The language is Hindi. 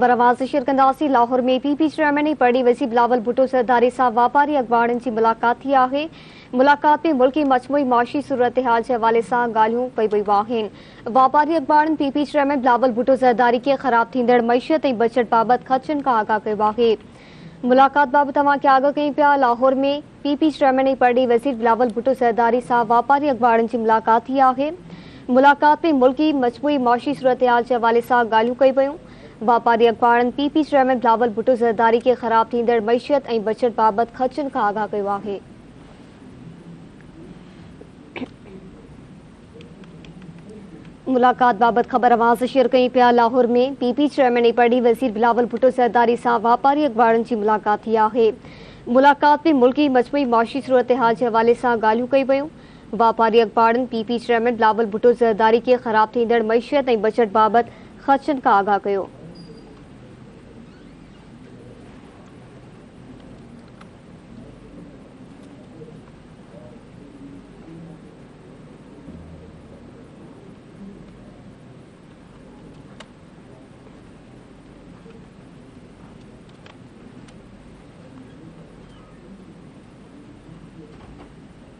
बरवाज़ शिरकंदासी लाहौर में पीपी चेयरमैन पढ़ी वसी बिलावल भुट्टो ज़रदारी सां वापारी अखबारनि जी मुलाकात थी आहे। मुलाकात में मुल्की मजमूई माशी सूरत हाल के हवाले से ॻाल्हियूं कई वयूं आहिनि। वापारी अखबारनि पीपी चेयरमैन बिलावल भुट्टो ज़रदारी के ख़राब थींदड़ मईशत ऐं बजट बाबत ख़दशनि खां आगाह कयो आहे। मुलाकात बाबत तव्हांखे आगाह कयूं पिया। लाहौर में पीपी चेयरमैन पढ़ी वज़ीर बिलावल भुट्टो ज़रदारी सां वापारी अखबारनि जी मुलाकात थी आहे। मुलाकात में मुल्की मजमूई माशी सूरत हाल के हवाले से ॻाल्हियूं कई वयूं। वापारी अखबारनि पीपी चेयरमैन बिलावल भुट्टो ज़रदारी के ख़राब थींदड़ मईशत ऐं बजट बाबत ख़दशनि खां आगाह कयो आहे। मुलाकात बाबत ख़बर आवाज़ शेयर कई पिया। लाहौर में पीपी चेयरमैन पढ़ी वज़ीर बिलावल भुट्टो ज़रदारी सां वापारी अखबारनि जी मुलाकात थी आहे। मुलाकात में मुल्की मजमूई माशी सूरत हाल के हवाले से ॻाल्हियूं कई वयूं। वापारी अखबारनि पीपी चेयरमैन बिलावल भुट्टो ज़रदारी के ख़राब थींदड़ मईशत ऐं बजट बाबत ख़दशनि खां आगाह कयो।